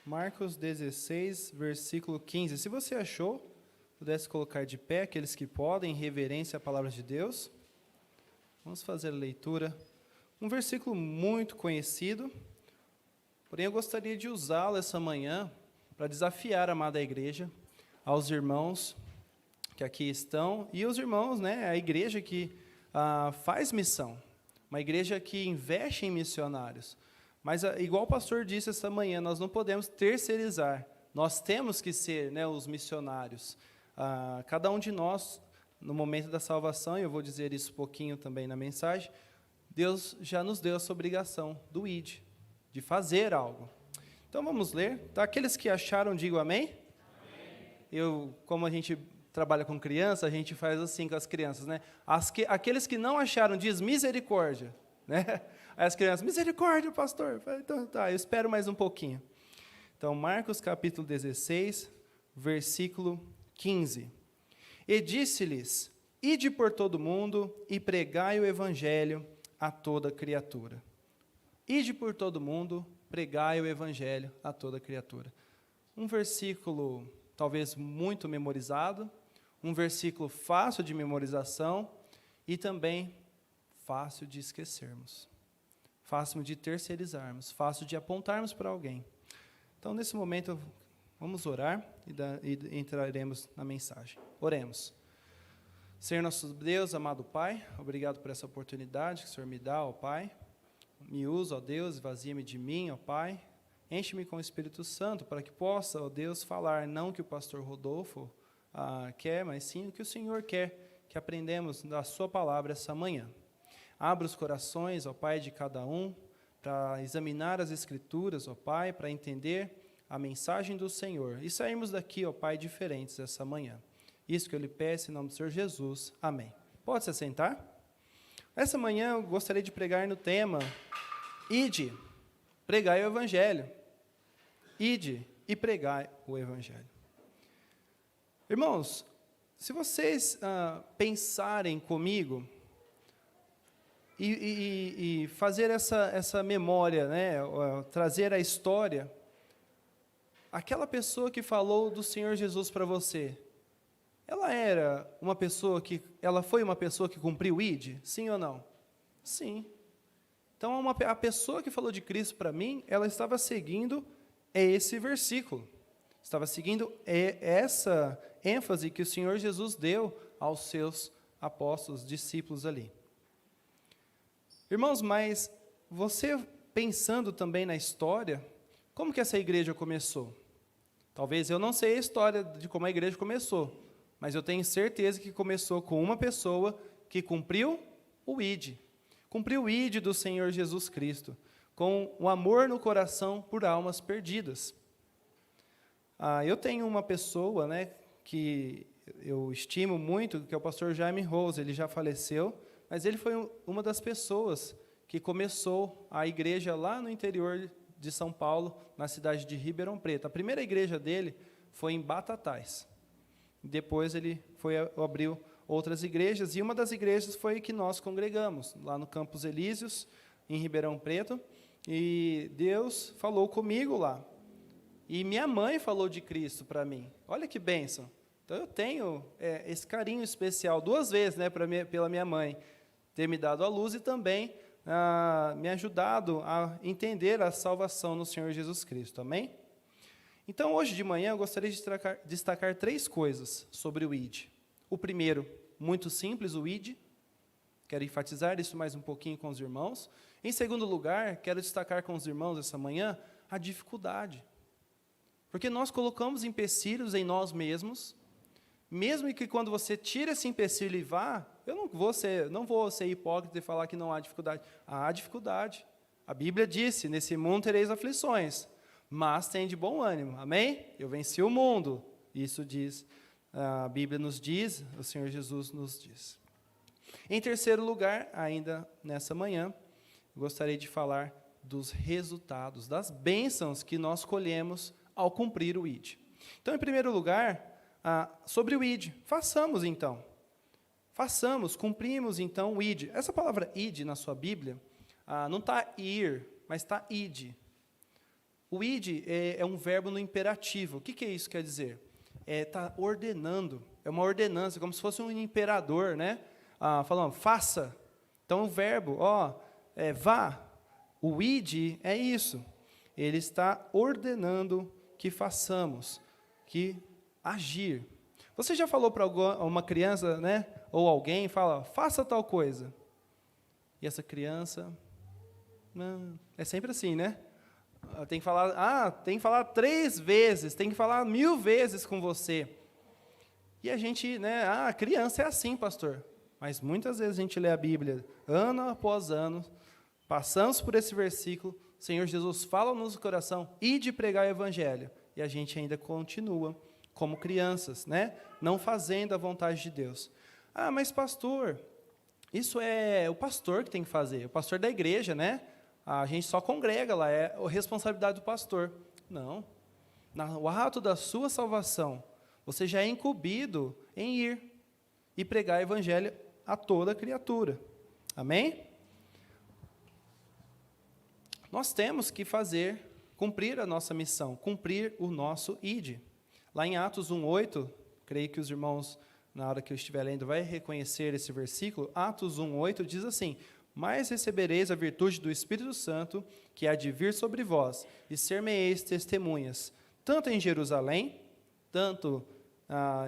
Marcos 16, versículo 15. Se você achou, pudesse colocar de pé, aqueles que podem, em reverência à palavra de Deus. Vamos fazer a leitura. Um versículo muito conhecido, porém eu gostaria de usá-lo essa manhã para desafiar a amada igreja, aos irmãos que aqui estão, e os irmãos, a igreja que faz missão, uma igreja que investe em missionários. Mas, igual o pastor disse essa manhã, nós não podemos terceirizar, nós temos que ser os missionários. Cada um de nós, no momento da salvação, e eu vou dizer isso um pouquinho também na mensagem, Deus já nos deu essa obrigação do ID, de fazer algo. Então vamos ler. Tá? Aqueles que acharam, digam amém. Amém. Como a gente trabalha com criança, a gente faz assim com as crianças, né? Aqueles que não acharam, diz misericórdia, né? Aí as crianças, misericórdia, pastor. Então tá, eu espero mais um pouquinho. Então, Marcos capítulo 16, versículo 15. E disse-lhes, ide por todo o mundo e pregai o evangelho a toda criatura. Ide por todo o mundo, pregai o evangelho a toda criatura. Um versículo talvez muito memorizado, um versículo fácil de memorização e também fácil de esquecermos, fácil de terceirizarmos, fácil de apontarmos para alguém. Então, nesse momento, vamos orar e entraremos na mensagem. Oremos. Senhor nosso Deus, amado Pai, obrigado por essa oportunidade que o Senhor me dá, ó Pai. Me usa, ó Deus, esvazia-me de mim, ó Pai. Enche-me com o Espírito Santo para que possa, ó Deus, falar não o que o pastor Rodolfo quer, mas sim o que o Senhor quer, que aprendemos da sua palavra essa manhã. Abra os corações, ó Pai, de cada um, para examinar as Escrituras, ó Pai, para entender a mensagem do Senhor. E sairmos daqui, ó Pai, diferentes essa manhã. Isso que eu lhe peço em nome do Senhor Jesus. Amém. Pode se assentar? Essa manhã eu gostaria de pregar no tema Ide, pregai o Evangelho. Ide e pregai o Evangelho. Irmãos, se vocês pensarem comigo e fazer essa memória, trazer a história, aquela pessoa que falou do Senhor Jesus para você, ela foi uma pessoa que cumpriu o ID? Sim ou não? Sim. Então, a pessoa que falou de Cristo para mim, ela estava seguindo esse versículo. Estava seguindo essa ênfase que o Senhor Jesus deu aos seus apóstolos, discípulos ali. Irmãos, mas você pensando também na história, como que essa igreja começou? Talvez eu não sei a história de como a igreja começou, mas eu tenho certeza que começou com uma pessoa que cumpriu o ID. Cumpriu o ID do Senhor Jesus Cristo, com o amor no coração por almas perdidas. Eu tenho uma pessoa, que eu estimo muito, que é o pastor Jaime Rose. Ele já faleceu, mas ele foi uma das pessoas que começou a igreja lá no interior de São Paulo, na cidade de Ribeirão Preto. A primeira igreja dele foi em Batatais. Depois ele abriu outras igrejas, e uma das igrejas foi que nós congregamos, lá no Campos Elíseos, em Ribeirão Preto, e Deus falou comigo lá. E minha mãe falou de Cristo para mim. Olha que bênção. Então eu tenho esse carinho especial, 2 vezes, pela minha mãe ter me dado a luz e também me ajudado a entender a salvação no Senhor Jesus Cristo. Amém? Então, hoje de manhã, eu gostaria de destacar 3 coisas sobre o ID. O primeiro, muito simples, o ID. Quero enfatizar isso mais um pouquinho com os irmãos. Em segundo lugar, quero destacar com os irmãos essa manhã a dificuldade. Porque nós colocamos empecilhos em nós mesmos, mesmo que quando você tira esse empecilho e vá, eu não vou ser hipócrita e falar que não há dificuldade. Há dificuldade. A Bíblia disse, nesse mundo tereis aflições, mas tem de bom ânimo. Amém? Eu venci o mundo. Isso diz, a Bíblia nos diz, o Senhor Jesus nos diz. Em terceiro lugar, ainda nessa manhã, gostaria de falar dos resultados, das bênçãos que nós colhemos ao cumprir o ID. Então, em primeiro lugar, sobre o ID, cumprimos então o ID. Essa palavra ID na sua Bíblia, não está ir, mas está id. O id é um verbo no imperativo. O que isso quer dizer? Está ordenando, é uma ordenança, como se fosse um imperador, né? Falando, faça. Então, o verbo, vá. O id é isso. Ele está ordenando que façamos, que agir. Você já falou para uma criança, né? Ou alguém, fala, faça tal coisa. E essa criança, é sempre assim, né? Tem que falar 3 vezes, tem que falar 1000 vezes com você. E a gente, né? A criança é assim, pastor. Mas muitas vezes a gente lê a Bíblia, ano após ano, passamos por esse versículo, o Senhor Jesus fala no nosso coração, ide pregar o Evangelho. E a gente ainda continua como crianças, né? Não fazendo a vontade de Deus. Mas pastor, isso é o pastor que tem que fazer, o pastor da igreja, né? A gente só congrega lá, é a responsabilidade do pastor. Não. No ato da sua salvação, você já é incumbido em ir e pregar o Evangelho a toda criatura. Amém? Nós temos que cumprir a nossa missão, cumprir o nosso id. Lá em Atos 1:8, creio que os irmãos, na hora que eu estiver lendo, vai reconhecer esse versículo. Atos 1:8 diz assim, mas recebereis a virtude do Espírito Santo, que há de vir sobre vós, e ser-me-eis testemunhas, tanto em Jerusalém, tanto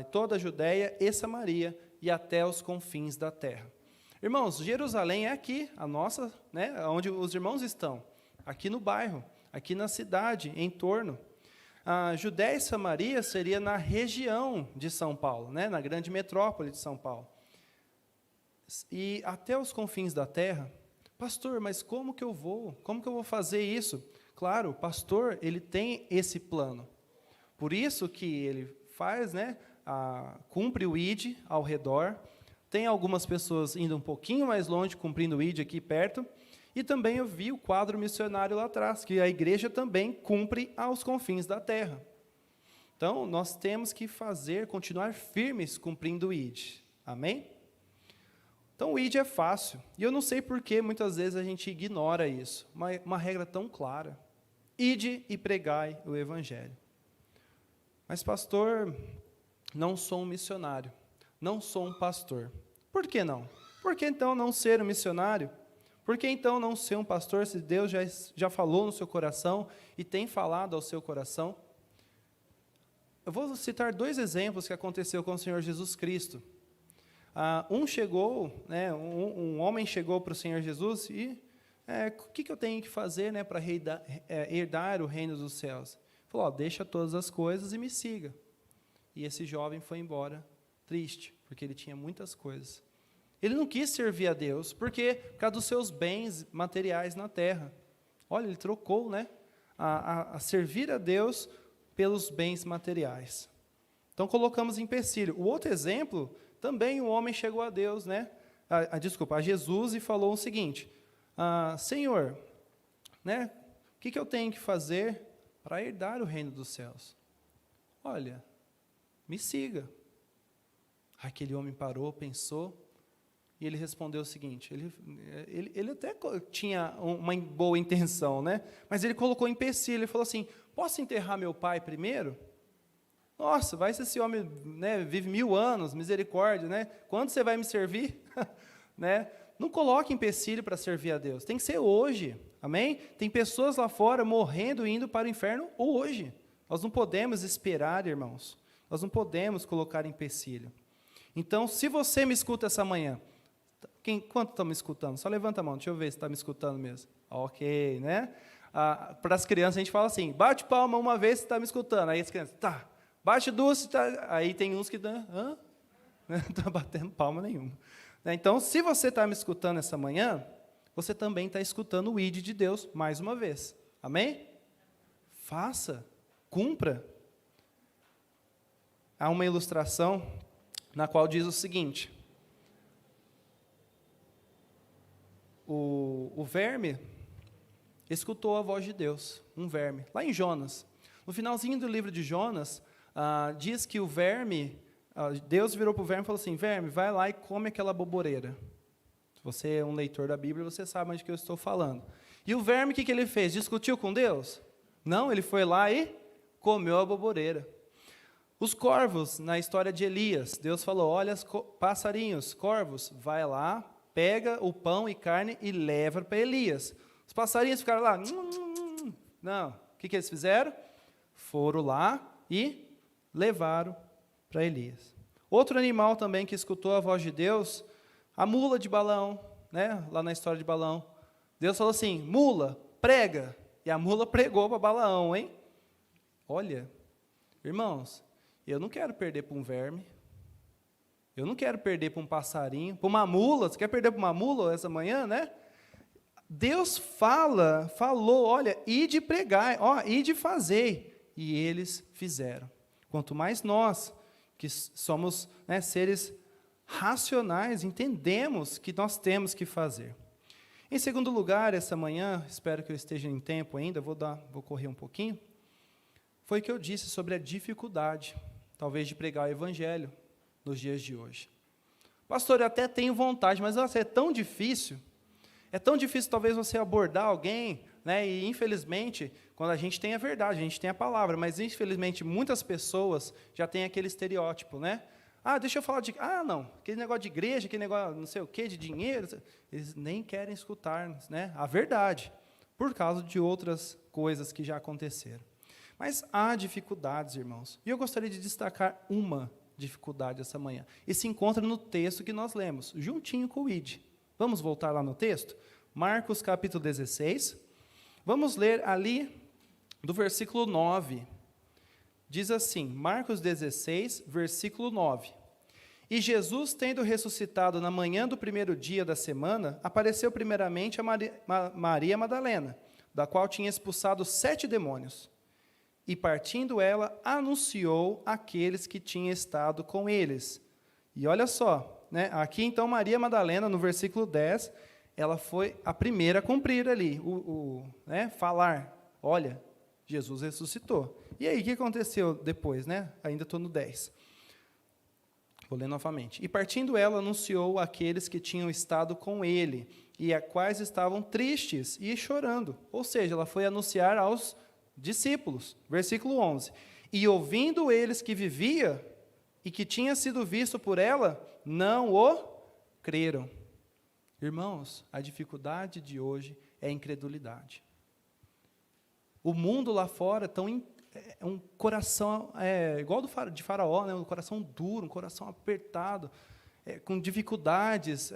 em toda a Judéia e Samaria, e até os confins da terra. Irmãos, Jerusalém é aqui, a nossa, né, onde os irmãos estão, aqui no bairro, aqui na cidade, em torno. A Judéia e Samaria seria na região de São Paulo, né, na grande metrópole de São Paulo. E até os confins da terra. Pastor, mas como que eu vou? Como que eu vou fazer isso? Claro, o pastor, ele tem esse plano. Por isso que ele faz, né, cumpre o id ao redor. Tem algumas pessoas indo um pouquinho mais longe, cumprindo o id aqui perto. E também eu vi o quadro missionário lá atrás, que a igreja também cumpre aos confins da terra. Então, nós temos que continuar firmes cumprindo o id. Amém? Então, o id é fácil. E eu não sei por que muitas vezes a gente ignora isso. Uma regra tão clara. Ide e pregai o Evangelho. Mas, pastor, não sou um missionário. Não sou um pastor. Por que não? Por que então não ser um missionário? Por que então não ser um pastor, se Deus já falou no seu coração e tem falado ao seu coração? Eu vou citar 2 exemplos que aconteceu com o Senhor Jesus Cristo. Um homem chegou para o Senhor Jesus e, o que eu tenho que fazer, né, para herdar o reino dos céus? Ele falou, deixa todas as coisas e me siga. E esse jovem foi embora triste, porque ele tinha muitas coisas. Ele não quis servir a Deus, por causa dos seus bens materiais na terra. Olha, ele trocou, né, a servir a Deus pelos bens materiais. Então, colocamos empecilho. O outro exemplo, também um homem chegou a Deus, né, a Jesus, e falou o seguinte, Senhor, né, o que eu tenho que fazer para herdar o reino dos céus? Olha, me siga. Aquele homem parou, pensou, e ele respondeu o seguinte, ele até tinha uma boa intenção, né? Mas ele colocou empecilho, ele falou assim, posso enterrar meu pai primeiro? Nossa, vai ser esse homem, né, vive 1000 anos, misericórdia, né? Quando você vai me servir? Né? Não coloque empecilho para servir a Deus, tem que ser hoje, amém? Tem pessoas lá fora morrendo e indo para o inferno hoje. Nós não podemos esperar, irmãos, nós não podemos colocar empecilho. Então, se você me escuta essa manhã, quanto estão me escutando? Só levanta a mão, deixa eu ver se está me escutando mesmo. Ok, né? Para as crianças a gente fala assim, bate palma uma vez se está me escutando. Aí as crianças, tá. Bate 2 se está... Aí tem uns que dão, não está batendo palma nenhuma. Então, se você está me escutando essa manhã, você também está escutando o id de Deus mais uma vez. Amém? Faça, cumpra. Há uma ilustração na qual diz o seguinte, o verme escutou a voz de Deus, um verme, lá em Jonas. No finalzinho do livro de Jonas, diz que o verme, Deus virou para o verme e falou assim, verme, vai lá e come aquela boboreira. Se você é um leitor da Bíblia, você sabe onde que eu estou falando. E o verme, o que ele fez? Discutiu com Deus? Não, ele foi lá e comeu a boboreira. Os corvos, na história de Elias, Deus falou, olha, passarinhos, corvos, vai lá, pega o pão e carne e leva para Elias. Os passarinhos ficaram lá, não, o que eles fizeram? Foram lá e levaram para Elias. Outro animal também que escutou a voz de Deus, a mula de Balaão, né? Lá na história de Balaão. Deus falou assim, mula, prega. E a mula pregou para Balaão, hein? Olha, irmãos, eu não quero perder para um verme. Eu não quero perder para um passarinho, para uma mula. Você quer perder para uma mula essa manhã, né? Deus falou, olha, ide pregar, ide fazer. E eles fizeram. Quanto mais nós, que somos, né, seres racionais, entendemos que nós temos que fazer. Em segundo lugar, essa manhã, espero que eu esteja em tempo ainda, vou correr um pouquinho, foi o que eu disse sobre a dificuldade, talvez, de pregar o evangelho nos dias de hoje. Pastor, eu até tenho vontade, mas nossa, é tão difícil talvez você abordar alguém, né, e infelizmente, quando a gente tem a verdade, a gente tem a palavra, mas infelizmente muitas pessoas já têm aquele estereótipo, né? Deixa eu falar não, aquele negócio de igreja, aquele negócio não sei o quê, de dinheiro, eles nem querem escutar, né, a verdade, por causa de outras coisas que já aconteceram. Mas há dificuldades, irmãos, e eu gostaria de destacar uma dificuldade essa manhã, e se encontra no texto que nós lemos, juntinho com o ID. Vamos voltar lá no texto? Marcos capítulo 16, vamos ler ali do versículo 9, diz assim, Marcos 16, versículo 9. E Jesus, tendo ressuscitado na manhã do primeiro dia da semana, apareceu primeiramente a Maria Madalena, da qual tinha expulsado 7 demônios. E partindo ela, anunciou àqueles que tinham estado com eles. E olha só, né, aqui então Maria Madalena, no versículo 10, ela foi a primeira a cumprir ali, né, falar, olha, Jesus ressuscitou. E aí, o que aconteceu depois, né? Ainda estou no 10. Vou ler novamente. E partindo ela, anunciou àqueles que tinham estado com ele, e a quais estavam tristes e chorando. Ou seja, ela foi anunciar aos discípulos. Versículo 11. E ouvindo eles que vivia, e que tinha sido visto por ela, não o creram. Irmãos, a dificuldade de hoje é a incredulidade. O mundo lá fora é um coração igual de Faraó, né? Um coração duro, um coração apertado, com dificuldades,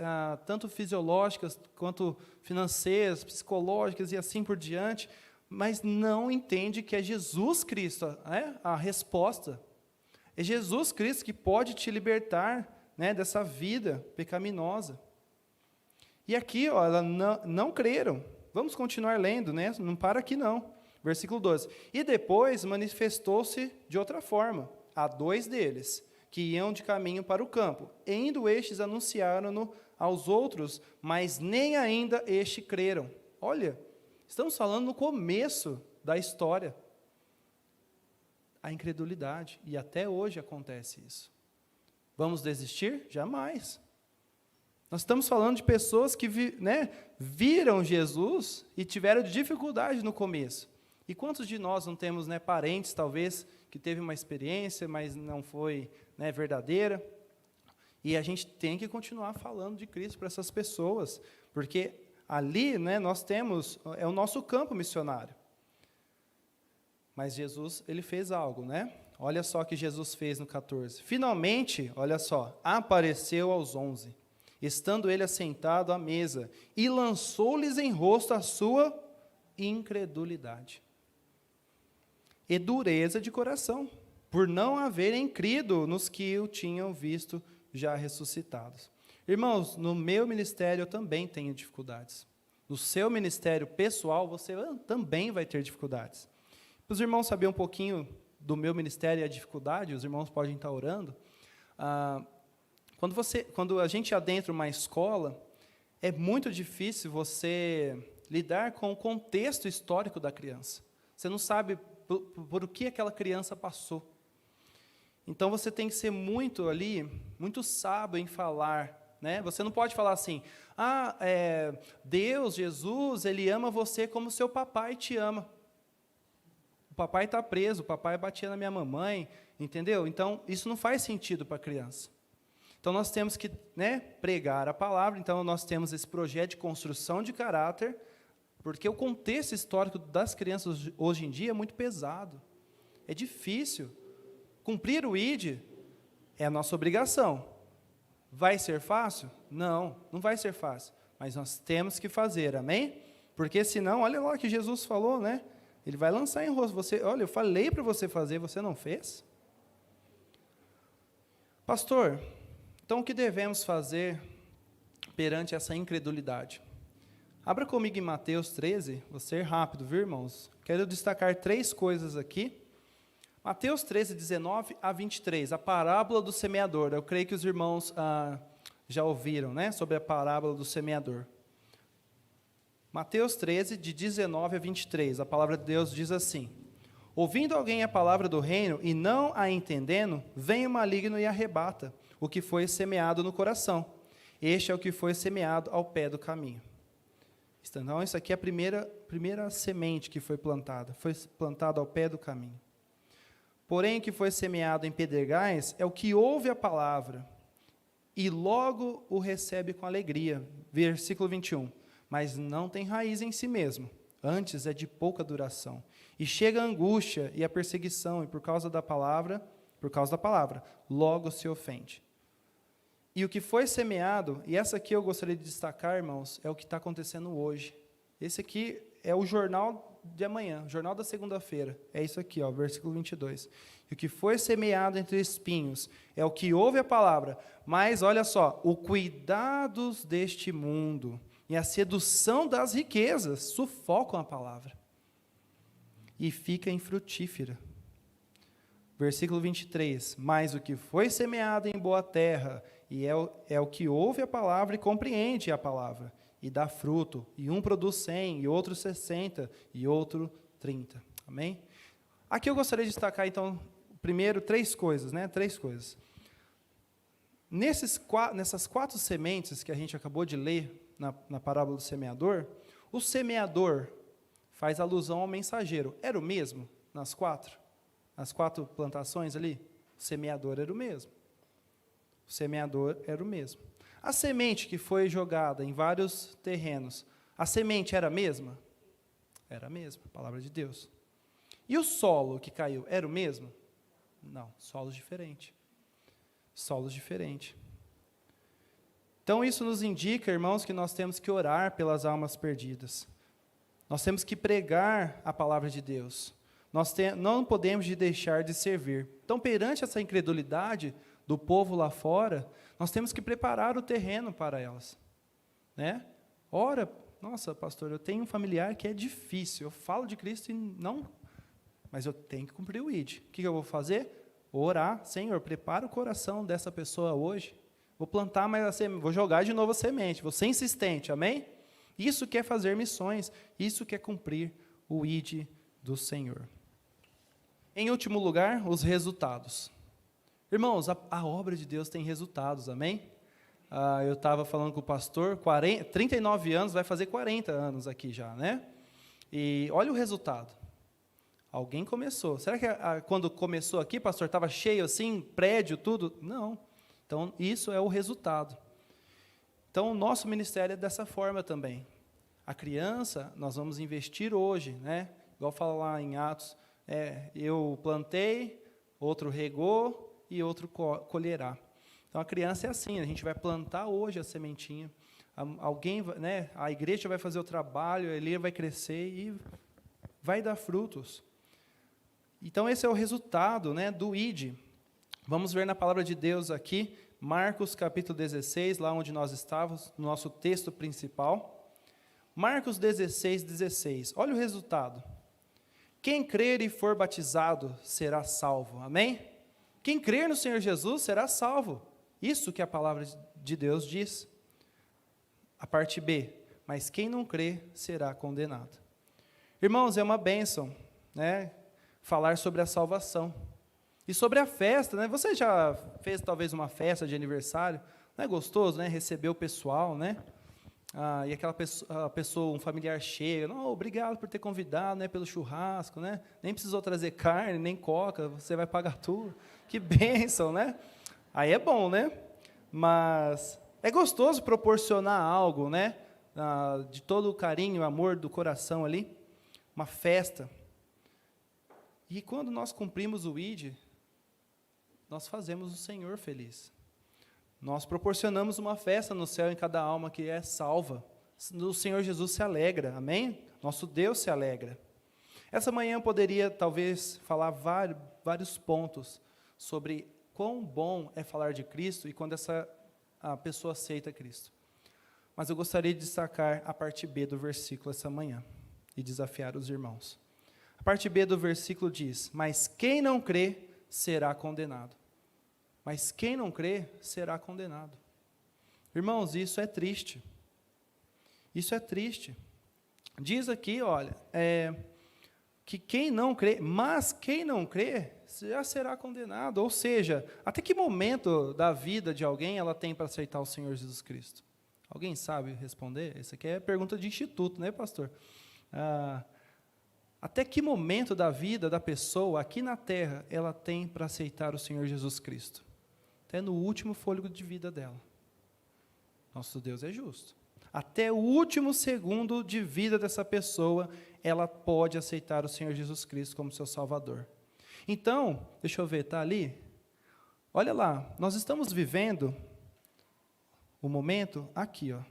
tanto fisiológicas quanto financeiras, psicológicas e assim por diante, mas não entende que é Jesus Cristo a resposta. É Jesus Cristo que pode te libertar, né, dessa vida pecaminosa. E aqui, ela não creram. Vamos continuar lendo, né? Não para aqui não. Versículo 12. E depois manifestou-se de outra forma a 2 deles, que iam de caminho para o campo. E indo estes, anunciaram-no aos outros, mas nem ainda estes creram. Olha, estamos falando no começo da história. A incredulidade. E até hoje acontece isso. Vamos desistir? Jamais. Nós estamos falando de pessoas que viram Jesus e tiveram dificuldade no começo. E quantos de nós não temos, né, parentes, talvez, que teve uma experiência, mas não foi, né, verdadeira? E a gente tem que continuar falando de Cristo para essas pessoas, porque ali, né, nós temos, é o nosso campo missionário. Mas Jesus, ele fez algo, né? Olha só o que Jesus fez no 14. Finalmente, olha só, apareceu aos 11, estando ele assentado à mesa, e lançou-lhes em rosto a sua incredulidade e dureza de coração, por não haverem crido nos que o tinham visto já ressuscitados. Irmãos, no meu ministério eu também tenho dificuldades. No seu ministério pessoal, você também vai ter dificuldades. Para os irmãos saberem um pouquinho do meu ministério e a dificuldade, os irmãos podem estar orando. Quando a gente adentra uma escola, é muito difícil você lidar com o contexto histórico da criança. Você não sabe por o que aquela criança passou. Então, você tem que ser muito sábio em falar, né? Você não pode falar assim, Deus, Jesus, Ele ama você como seu papai te ama. papai está preso, o papai batia na minha mamãe, entendeu? Então, isso não faz sentido para a criança. Então, nós temos que, né, pregar a palavra. Então, nós temos esse projeto de construção de caráter, porque o contexto histórico das crianças hoje em dia é muito pesado. É difícil. Cumprir o ID é a nossa obrigação. Vai ser fácil? Não, não vai ser fácil. Mas nós temos que fazer, amém? Porque senão, olha lá o que Jesus falou, né? Ele vai lançar em rosto você. Olha, eu falei para você fazer, você não fez? Pastor, então o que devemos fazer perante essa incredulidade? Abra comigo em Mateus 13, vou ser rápido, viu, irmãos? Quero destacar 3 coisas aqui. Mateus 13, 19 a 23, a parábola do semeador. Eu creio que os irmãos já ouviram, né, sobre a parábola do semeador. Mateus 13, de 19 a 23, a palavra de Deus diz assim: ouvindo alguém a palavra do reino e não a entendendo, vem o maligno e arrebata o que foi semeado no coração. Este é o que foi semeado ao pé do caminho. Então, isso aqui é a primeira semente que foi plantada ao pé do caminho. Porém, o que foi semeado em pedregais é o que ouve a palavra e logo o recebe com alegria. Versículo 21. Mas não tem raiz em si mesmo, antes é de pouca duração. E chega a angústia e a perseguição, e por causa da palavra, logo se ofende. E o que foi semeado, e essa aqui eu gostaria de destacar, irmãos, é o que está acontecendo hoje. Esse aqui é o jornal de amanhã, o jornal da segunda-feira. É isso aqui, ó, versículo 22. E o que foi semeado entre espinhos é o que ouve a palavra, mas, olha só, o cuidados deste mundo e a sedução das riquezas sufocam a palavra e fica infrutífera. Versículo 23, mas o que foi semeado em boa terra, e é o que ouve a palavra e compreende a palavra, e dá fruto, e um produz 100, e outro 60, e outro 30. Amém? Aqui eu gostaria de destacar, então, primeiro, 3 coisas, né? 3 coisas. Nessas 4 sementes que a gente acabou de ler na parábola do semeador, o semeador faz alusão ao mensageiro. Era o mesmo nas 4? As 4 plantações ali? O semeador era o mesmo. O semeador era o mesmo. A semente que foi jogada em vários terrenos, a semente era a mesma? Era a mesma, palavra de Deus. E o solo que caiu, era o mesmo? Não, solos diferentes. Solos diferentes. Então, isso nos indica, irmãos, que nós temos que orar pelas almas perdidas. Nós temos que pregar a palavra de Deus. Nós não podemos deixar de servir. Então, perante essa incredulidade do povo lá fora, nós temos que preparar o terreno para elas. Né? Ora, nossa, pastor, eu tenho um familiar que é difícil, eu falo de Cristo e não, mas eu tenho que cumprir o ID. O que eu vou fazer? Orar, Senhor, prepara o coração dessa pessoa hoje. Vou plantar mais a semente, vou jogar de novo a semente, vou ser insistente, amém? Isso que é fazer missões, isso que é cumprir o ID do Senhor. Em último lugar, os resultados. Irmãos, a obra de Deus tem resultados, amém? Eu estava falando com o pastor, 39 anos, vai fazer 40 anos aqui já, né? E olha o resultado. Alguém começou. Será que quando começou aqui, pastor, estava cheio assim, prédio, tudo? Não. Então, isso é o resultado. Então, o nosso ministério é dessa forma também. A criança, nós vamos investir hoje, né? Igual fala lá em Atos, eu plantei, outro regou e outro colherá. Então, a criança é assim, a gente vai plantar hoje a sementinha, alguém, né, a igreja vai fazer o trabalho, ele vai crescer e vai dar frutos. Então, esse é o resultado, né, do ID. Vamos ver na palavra de Deus aqui, Marcos capítulo 16, lá onde nós estávamos, no nosso texto principal. Marcos 16, 16. Olha o resultado. Quem crer e for batizado será salvo. Amém? Quem crer no Senhor Jesus será salvo. Isso que a palavra de Deus diz. A parte B. Mas quem não crer será condenado. Irmãos, é uma bênção, né, falar sobre a salvação. E sobre a festa, né? Você já fez talvez uma festa de aniversário? Não é gostoso, né? Receber o pessoal, né? e aquela pessoa, um familiar chega, não, obrigado por ter convidado, né, pelo churrasco, né, nem precisou trazer carne, nem coca, você vai pagar tudo, que bênção, né? Aí é bom, né? Mas é gostoso proporcionar algo, né, de todo o carinho, amor do coração ali, uma festa. E quando nós cumprimos o ID, nós fazemos o Senhor feliz. Nós proporcionamos uma festa no céu em cada alma que é salva. O Senhor Jesus se alegra, amém? Nosso Deus se alegra. Essa manhã eu poderia, talvez, falar vários pontos sobre quão bom é falar de Cristo e quando a pessoa aceita Cristo. Mas eu gostaria de destacar a parte B do versículo essa manhã e desafiar os irmãos. A parte B do versículo diz: mas quem não crê será condenado. Mas quem não crê será condenado. Irmãos, isso é triste. Isso é triste. Diz aqui, olha, que quem não crê, mas quem não crê já será condenado. Ou seja, até que momento da vida de alguém ela tem para aceitar o Senhor Jesus Cristo? Alguém sabe responder? Essa aqui é pergunta de instituto, né, pastor? Até que momento da vida da pessoa aqui na terra ela tem para aceitar o Senhor Jesus Cristo? Até no último fôlego de vida dela. Nosso Deus é justo. Até o último segundo de vida dessa pessoa, ela pode aceitar o Senhor Jesus Cristo como seu Salvador. Então, deixa eu ver, está ali? Olha lá, nós estamos vivendo o momento aqui, ó,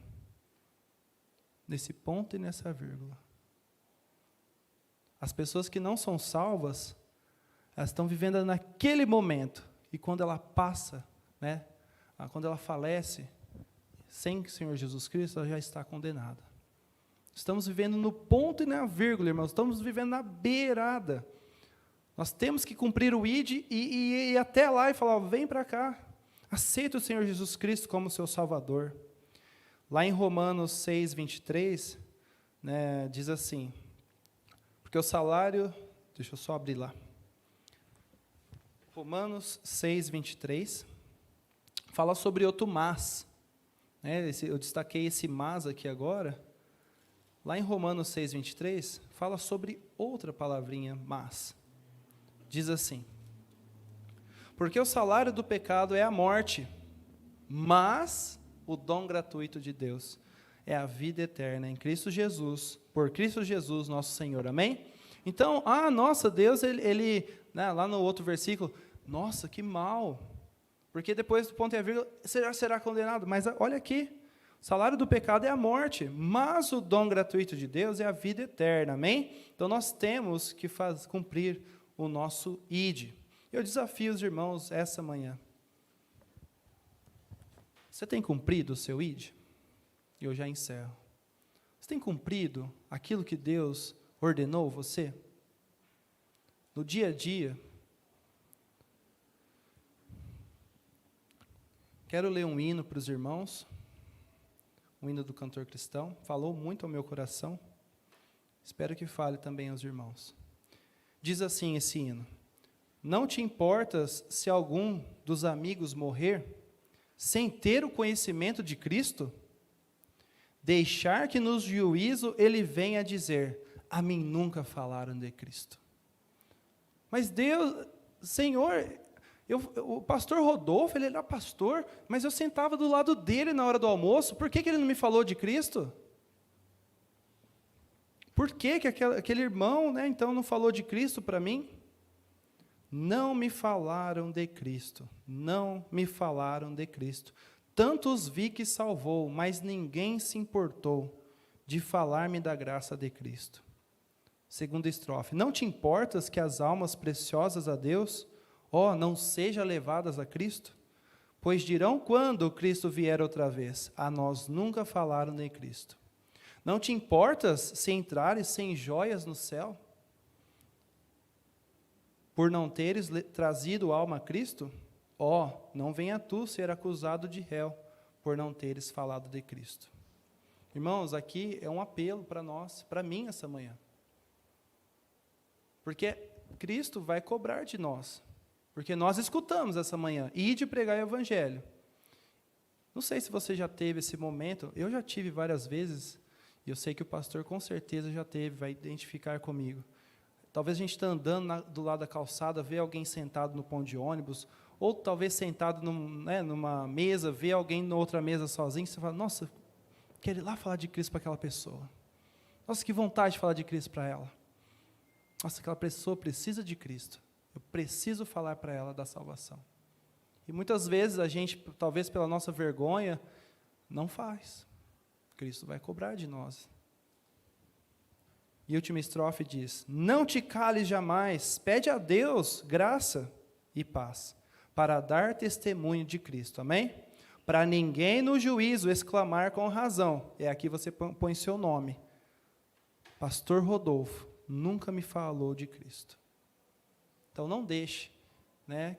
nesse ponto e nessa vírgula. As pessoas que não são salvas, elas estão vivendo naquele momento. E quando ela passa, né, quando ela falece, sem o Senhor Jesus Cristo, ela já está condenada. Estamos vivendo no ponto e na vírgula, irmãos. Estamos vivendo na beirada. Nós temos que cumprir o ID e ir até lá e falar, vem para cá. Aceita o Senhor Jesus Cristo como seu Salvador. Lá em Romanos 6, 23, né, diz assim, porque o salário, deixa eu só abrir lá. Romanos 6, 23, fala sobre outro mas. Eu destaquei esse mas aqui agora. Lá em Romanos 6, 23, fala sobre outra palavrinha, mas. Diz assim, porque o salário do pecado é a morte, mas o dom gratuito de Deus é a vida eterna em Cristo Jesus, por Cristo Jesus nosso Senhor, amém? Então, nossa, Deus, ele né, lá no outro versículo, nossa, que mal, porque depois do ponto e a vírgula, será condenado, mas olha aqui, o salário do pecado é a morte, mas o dom gratuito de Deus é a vida eterna, amém? Então, nós temos que cumprir o nosso ID. Eu desafio os irmãos essa manhã. Você tem cumprido o seu ID? Eu já encerro. Você tem cumprido aquilo que Deus ordenou você? No dia a dia. Quero ler um hino para os irmãos. Um hino do cantor cristão. Falou muito ao meu coração. Espero que fale também aos irmãos. Diz assim esse hino: não te importas se algum dos amigos morrer, sem ter o conhecimento de Cristo? Deixar que no juízo ele venha dizer, a mim nunca falaram de Cristo. Mas Deus, Senhor, o pastor Rodolfo, ele era pastor, mas eu sentava do lado dele na hora do almoço, por que ele não me falou de Cristo? Por que aquele irmão, né, então, não falou de Cristo para mim? Não me falaram de Cristo, não me falaram de Cristo. Tantos vi que salvou, mas ninguém se importou de falar-me da graça de Cristo. Segunda estrofe, não te importas que as almas preciosas a Deus, não sejam levadas a Cristo? Pois dirão quando Cristo vier outra vez, a nós nunca falaram de Cristo. Não te importas se entrares sem joias no céu? Por não teres trazido alma a Cristo? Não venha tu ser acusado de réu, por não teres falado de Cristo. Irmãos, aqui é um apelo para nós, para mim essa manhã. Porque Cristo vai cobrar de nós. Porque nós escutamos essa manhã, ide pregar o Evangelho. Não sei se você já teve esse momento, eu já tive várias vezes, e eu sei que o pastor com certeza já teve, vai identificar comigo. Talvez a gente está andando do lado da calçada, vê alguém sentado no ponto de ônibus, ou talvez sentado numa mesa, vê alguém na outra mesa sozinho, você fala, nossa, quero ir lá falar de Cristo para aquela pessoa. Nossa, que vontade de falar de Cristo para ela. Nossa, aquela pessoa precisa de Cristo. Eu preciso falar para ela da salvação. E muitas vezes a gente, talvez pela nossa vergonha, não faz. Cristo vai cobrar de nós. E a última estrofe diz, não te cales jamais, pede a Deus graça e paz, para dar testemunho de Cristo, amém? Para ninguém no juízo exclamar com razão, aqui você põe seu nome, Pastor Rodolfo, nunca me falou de Cristo. Então não deixe,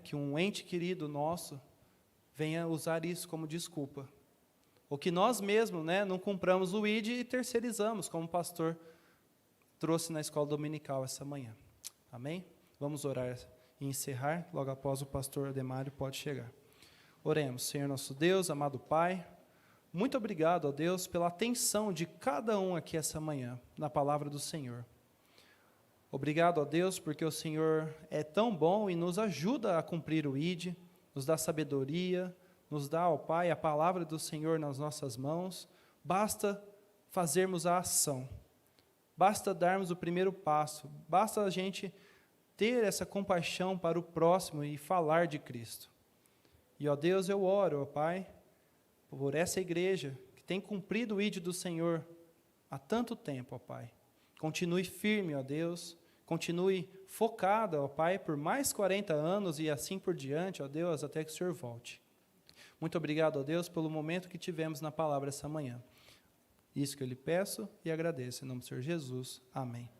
que um ente querido nosso venha usar isso como desculpa, ou que nós mesmos não cumpramos o ID e terceirizamos, como o pastor trouxe na escola dominical essa manhã. Amém? Vamos orar e encerrar, logo após o pastor Ademário pode chegar. Oremos. Senhor nosso Deus, amado Pai, muito obrigado, ó Deus, pela atenção de cada um aqui essa manhã, na palavra do Senhor. Obrigado, ó Deus, porque o Senhor é tão bom e nos ajuda a cumprir o ID, nos dá sabedoria, nos dá, ó Pai, a palavra do Senhor nas nossas mãos, basta fazermos a ação. Basta darmos o primeiro passo, basta a gente ter essa compaixão para o próximo e falar de Cristo. E, ó Deus, eu oro, ó Pai, por essa igreja que tem cumprido o ID do Senhor há tanto tempo, ó Pai. Continue firme, ó Deus, continue focada, ó Pai, por mais 40 anos e assim por diante, ó Deus, até que o Senhor volte. Muito obrigado, ó Deus, pelo momento que tivemos na palavra essa manhã. Isso que eu lhe peço e agradeço. Em nome do Senhor Jesus. Amém.